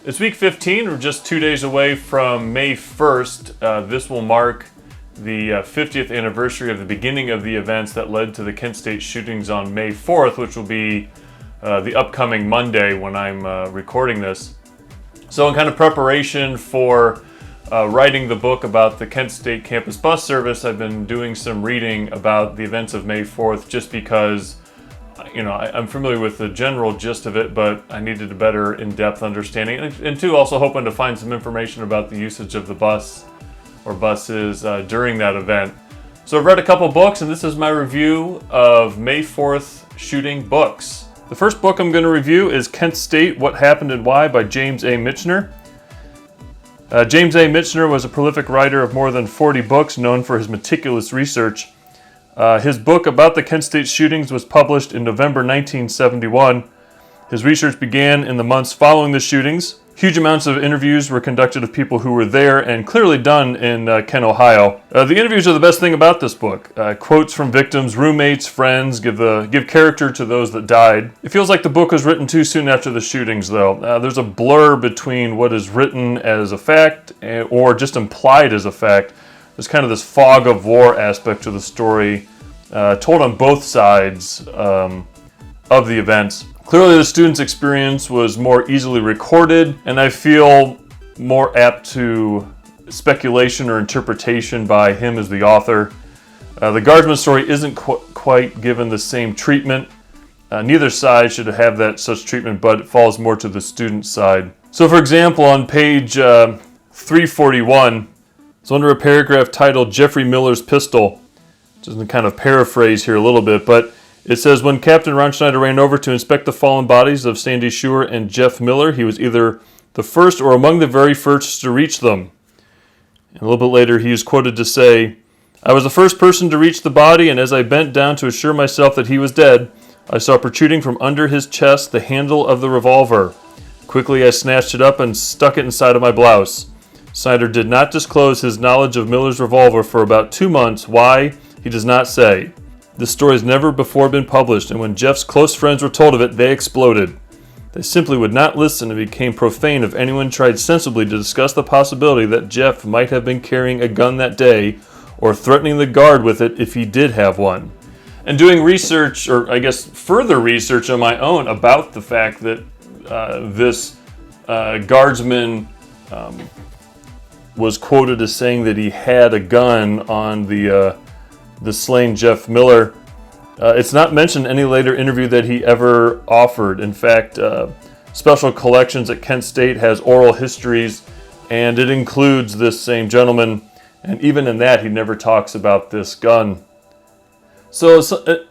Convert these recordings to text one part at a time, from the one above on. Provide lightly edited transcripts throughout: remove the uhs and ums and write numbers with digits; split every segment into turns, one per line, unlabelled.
It's week 15. We're just 2 days away from May 1st. This will mark the 50th anniversary of the beginning of the events that led to the Kent State shootings on May 4th, which will be the upcoming Monday when I'm recording this. So in kind of preparation for writing the book about the Kent State campus bus service, I've been doing some reading about the events of May 4th just because I'm familiar with the general gist of it, but I needed a better in-depth understanding. And two, also hoping to find some information about the usage of the bus or buses during that event. So I've read a couple books, and this is my review of May 4th shooting books. The first book I'm going to review is Kent State, What Happened and Why by James A. Michener. James A. Michener was a prolific writer of more than 40 books, known for his meticulous research. His book about the Kent State shootings was published in November 1971. His research began in the months following the shootings. Huge amounts of interviews were conducted of people who were there and clearly done in Kent, Ohio. The interviews are the best thing about this book. Quotes from victims, roommates, friends give character to those that died. It feels like the book was written too soon after the shootings, though. There's a blur between what is written as a fact or just implied as a fact. There's kind of this fog of war aspect to the story, told on both sides of the events. Clearly the student's experience was more easily recorded, and I feel more apt to speculation or interpretation by him as the author. The guardsman story isn't quite given the same treatment. Neither side should have such treatment, but it falls more to the student's side. So for example, on page 341, it's under a paragraph titled Jeffrey Miller's Pistol. Just to kind of paraphrase here a little bit, but it says, when Captain Ronschneider ran over to inspect the fallen bodies of Sandy Schuer and Jeff Miller, he was either the first or among the very first to reach them. And a little bit later, he is quoted to say, I was the first person to reach the body, and as I bent down to assure myself that he was dead, I saw protruding from under his chest the handle of the revolver. Quickly, I snatched it up and stuck it inside of my blouse. Snyder did not disclose his knowledge of Miller's revolver for about 2 months. Why? He does not say. This story has never before been published, and when Jeff's close friends were told of it, they exploded. They simply would not listen and became profane if anyone tried sensibly to discuss the possibility that Jeff might have been carrying a gun that day or threatening the guard with it if he did have one. And doing research, or I guess further research on my own about the fact that this guardsman was quoted as saying that he had a gun on the slain Jeff Miller. It's not mentioned in any later interview that he ever offered. In fact, Special Collections at Kent State has oral histories, and it includes this same gentleman, and even in that, he never talks about this gun. So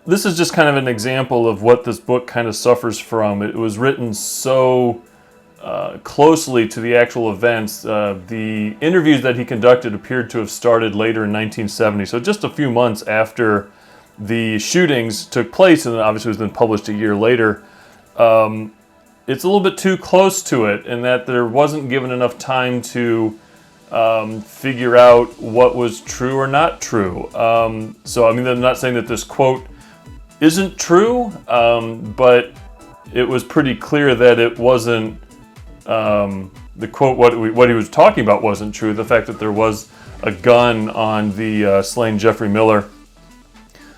this is just kind of an example of what this book kind of suffers from. It was written so closely to the actual events. The interviews that he conducted appeared to have started later in 1970, so just a few months after the shootings took place, and then obviously it was then published a year later. It's a little bit too close to it in that there wasn't given enough time to figure out what was true or not true. So I mean, I'm not saying that this quote isn't true, but it was pretty clear that it wasn't the quote, what he was talking about wasn't true. The fact that there was a gun on the slain Jeffrey Miller.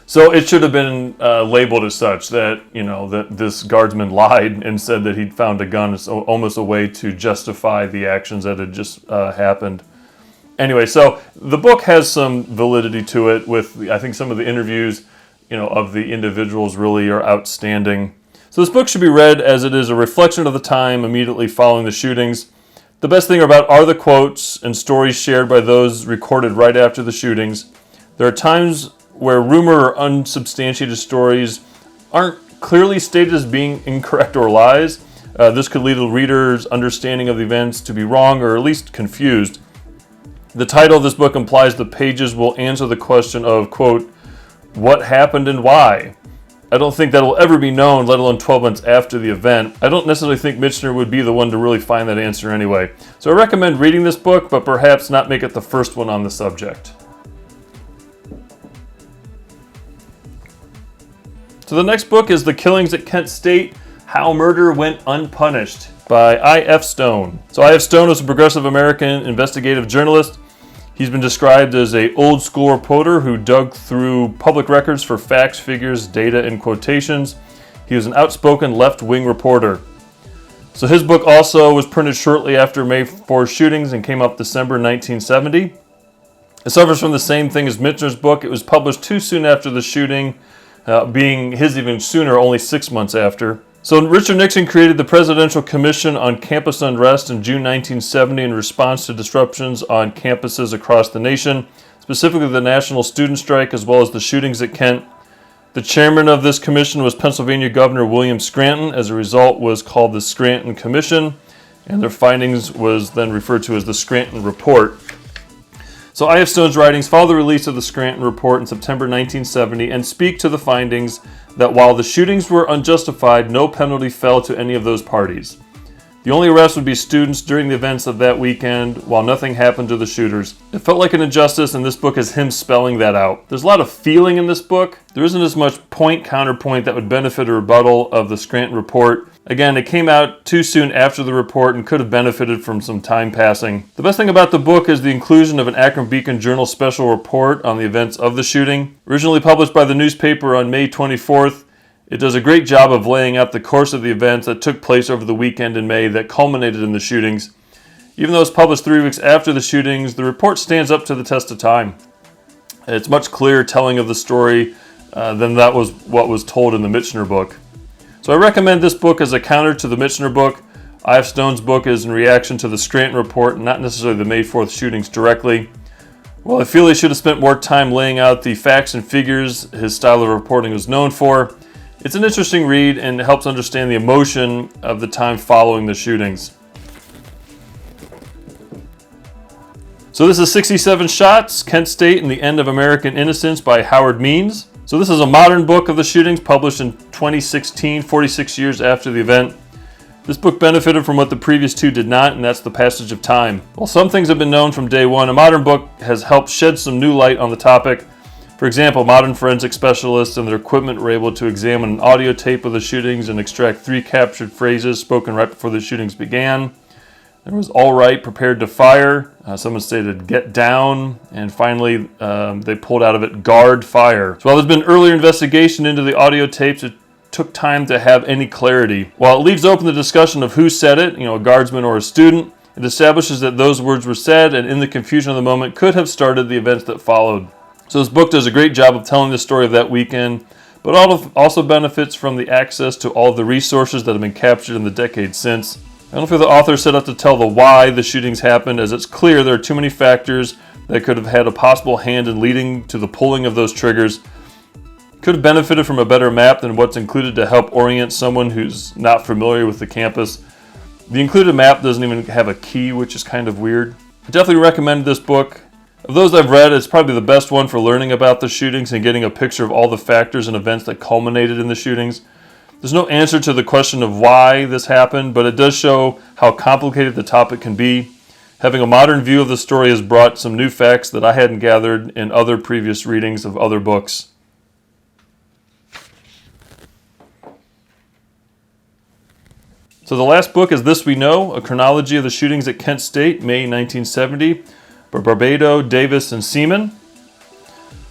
So it should have been labeled as such, that that this guardsman lied and said that he'd found a gun. It's almost a way to justify the actions that had just happened. Anyway, so the book has some validity to it. With I think some of the interviews, of the individuals really are outstanding. So this book should be read as it is a reflection of the time immediately following the shootings. The best thing about are the quotes and stories shared by those recorded right after the shootings. There are times where rumor or unsubstantiated stories aren't clearly stated as being incorrect or lies. This could lead the reader's understanding of the events to be wrong or at least confused. The title of this book implies the pages will answer the question of, quote, what happened and why? I don't think that will ever be known, let alone 12 months after the event. I don't necessarily think Michener would be the one to really find that answer anyway. So I recommend reading this book, but perhaps not make it the first one on the subject. So the next book is The Killings at Kent State, How Murder Went Unpunished by I.F. Stone. So I.F. Stone was a progressive American investigative journalist. He's been described as an old school reporter who dug through public records for facts, figures, data, and quotations. He was an outspoken left-wing reporter. So his book also was printed shortly after May 4 shootings and came out December 1970. It suffers from the same thing as Michener's book. It was published too soon after the shooting, being his even sooner, only 6 months after. So Richard Nixon created the Presidential Commission on Campus Unrest in June 1970 in response to disruptions on campuses across the nation, specifically the National Student Strike as well as the shootings at Kent. The chairman of this commission was Pennsylvania Governor William Scranton. As a result, was called the Scranton Commission, and their findings was then referred to as the Scranton Report. So I.F. Stone's writings follow the release of the Scranton Report in September 1970 and speak to the findings that while the shootings were unjustified, no penalty fell to any of those parties. The only arrest would be students during the events of that weekend, while nothing happened to the shooters. It felt like an injustice, and this book is him spelling that out. There's a lot of feeling in this book. There isn't as much point-counterpoint that would benefit a rebuttal of the Scranton Report. Again, it came out too soon after the report and could have benefited from some time passing. The best thing about the book is the inclusion of an Akron Beacon Journal special report on the events of the shooting. Originally published by the newspaper on May 24th, it does a great job of laying out the course of the events that took place over the weekend in May that culminated in the shootings. Even though it's published 3 weeks after the shootings, the report stands up to the test of time. It's much clearer telling of the story than that was what was told in the Michener book. So I recommend this book as a counter to the Michener book. I.F. Stone's book is in reaction to the Scranton Report, not necessarily the May 4th shootings directly. While I feel he should have spent more time laying out the facts and figures his style of reporting was known for, it's an interesting read and it helps understand the emotion of the time following the shootings. So this is 67 Shots, Kent State and the End of American Innocence by Howard Means. So this is a modern book of the shootings published in 2016, 46 years after the event. This book benefited from what the previous two did not, and that's the passage of time. While some things have been known from day one, a modern book has helped shed some new light on the topic. For example, modern forensic specialists and their equipment were able to examine an audio tape of the shootings and extract 3 captured phrases spoken right before the shootings began. There was "all right, prepared to fire." Someone stated "get down," and finally they pulled out of it "guard fire." So while there's been earlier investigation into the audio tapes, it took time to have any clarity. While it leaves open the discussion of who said it, a guardsman or a student, it establishes that those words were said and in the confusion of the moment could have started the events that followed. So this book does a great job of telling the story of that weekend, but also benefits from the access to all of the resources that have been captured in the decades since. I don't feel the author set out to tell the why the shootings happened, as it's clear there are too many factors that could have had a possible hand in leading to the pulling of those triggers. Could have benefited from a better map than what's included to help orient someone who's not familiar with the campus. The included map doesn't even have a key, which is kind of weird. I definitely recommend this book. Of those I've read, it's probably the best one for learning about the shootings and getting a picture of all the factors and events that culminated in the shootings. There's no answer to the question of why this happened, but it does show how complicated the topic can be. Having a modern view of the story has brought some new facts that I hadn't gathered in other previous readings of other books. So the last book is This We Know, a chronology of the shootings at Kent State, May 1970, by Barbato, Davis, and Seeman.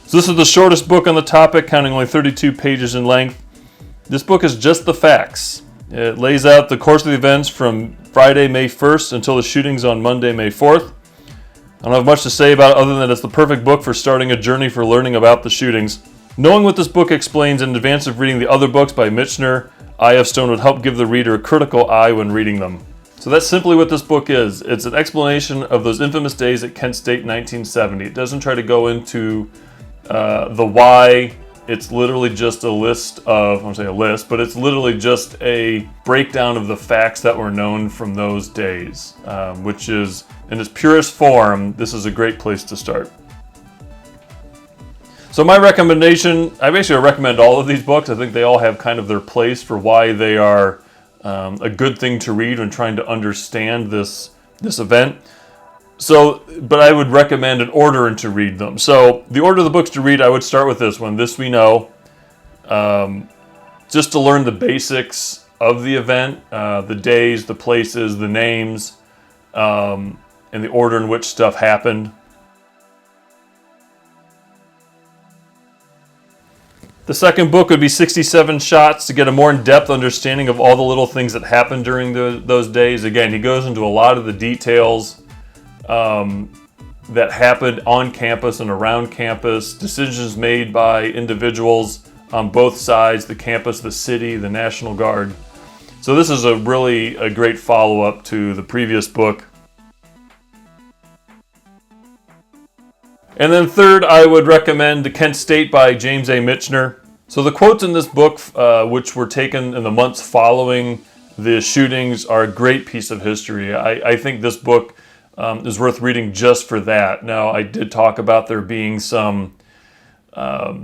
So this is the shortest book on the topic, counting only 32 pages in length. This book is just the facts. It lays out the course of the events from Friday, May 1st until the shootings on Monday, May 4th. I don't have much to say about it other than it's the perfect book for starting a journey for learning about the shootings. Knowing what this book explains in advance of reading the other books by Michener, I.F. Stone would help give the reader a critical eye when reading them. So that's simply what this book is. It's an explanation of those infamous days at Kent State in 1970. It doesn't try to go into the why. It's literally just a list of, I won't say a list, but it's literally just a breakdown of the facts that were known from those days, which is, in its purest form, this is a great place to start. So my recommendation, I basically recommend all of these books. I think they all have kind of their place for why they are a good thing to read when trying to understand this event. So, but I would recommend an order and to read them. So the order of the books to read, I would start with this one, This We Know, just to learn the basics of the event, the days, the places, the names, and the order in which stuff happened. The second book would be 67 Shots to get a more in-depth understanding of all the little things that happened during those days. Again, he goes into a lot of the details that happened on campus and around campus, decisions made by individuals on both sides, the campus, the city, the National Guard. So this is really a great follow-up to the previous book. And then third, I would recommend Kent State by James A. Michener. So the quotes in this book, which were taken in the months following the shootings, are a great piece of history. I think this book is worth reading just for that. Now, I did talk about there being some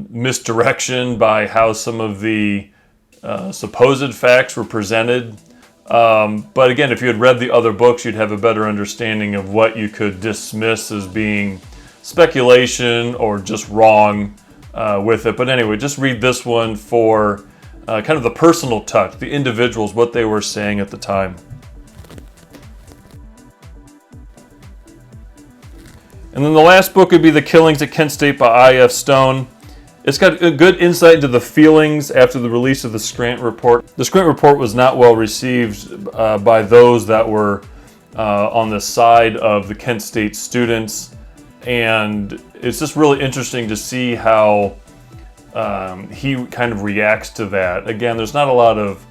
misdirection by how some of the supposed facts were presented. But again, if you had read the other books, you'd have a better understanding of what you could dismiss as being speculation or just wrong with it. But anyway, just read this one for kind of the personal touch, the individuals, what they were saying at the time. And then the last book would be The Killings at Kent State by I.F. Stone. It's got a good insight into the feelings after the release of the Scranton Report. The Scranton Report was not well received by those that were on the side of the Kent State students. And it's just really interesting to see how he kind of reacts to that. Again, there's not a lot of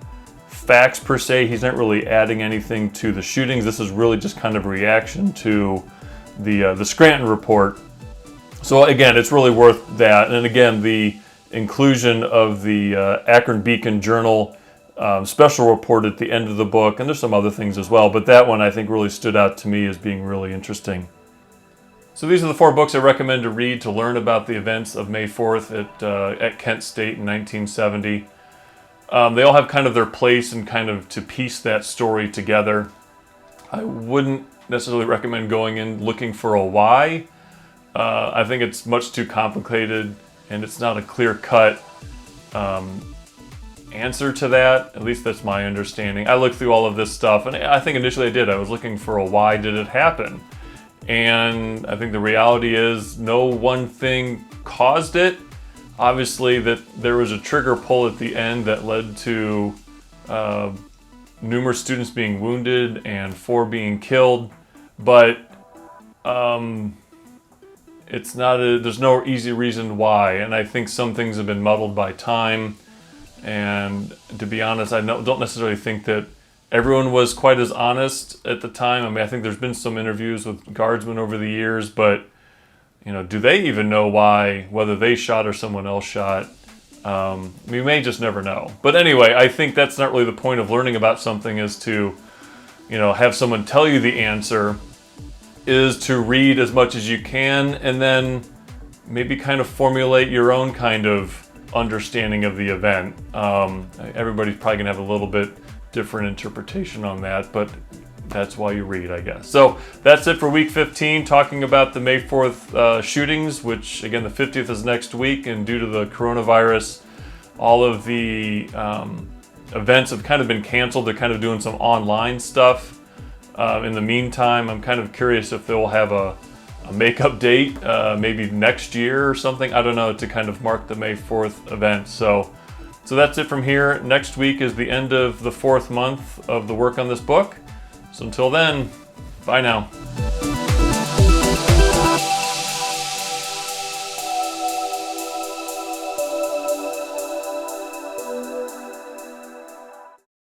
facts per se. He's not really adding anything to the shootings. This is really just kind of a reaction to the Scranton Report. So again, it's really worth that. And again, the inclusion of the Akron Beacon Journal special report at the end of the book, and there's some other things as well, but that one I think really stood out to me as being really interesting. So these are the 4 books I recommend to read to learn about the events of May 4th at Kent State in 1970. They all have kind of their place and kind of to piece that story together. I wouldn't necessarily recommend going in looking for a why. I think it's much too complicated and it's not a clear-cut answer to that. At least that's my understanding. I looked through all of this stuff and I think initially I did. I was looking for a why did it happen? And I think the reality is no one thing caused it. Obviously that there was a trigger pull at the end that led to numerous students being wounded and 4 being killed, but it's not there's no easy reason why, and I think some things have been muddled by time, and to be honest, I don't necessarily think that everyone was quite as honest at the time. I mean, I think there's been some interviews with guardsmen over the years, but you know, do they even know why, whether they shot or someone else shot? We may just never know. But anyway, I think that's not really the point of learning about something, is to, you know, have someone tell you the answer, is to read as much as you can and then maybe kind of formulate your own kind of understanding of the event. Everybody's probably gonna have a little bit different interpretation on that, but that's why you read, I guess. So that's it for week 15, talking about the May 4th shootings, which again, the 50th is next week, and due to the coronavirus, all of the events have kind of been canceled. They're kind of doing some online stuff. In the meantime, I'm kind of curious if they'll have a makeup date, maybe next year or something, I don't know, to kind of mark the May 4th event. So that's it from here. Next week is the end of the 4th month of the work on this book. So until then, bye now.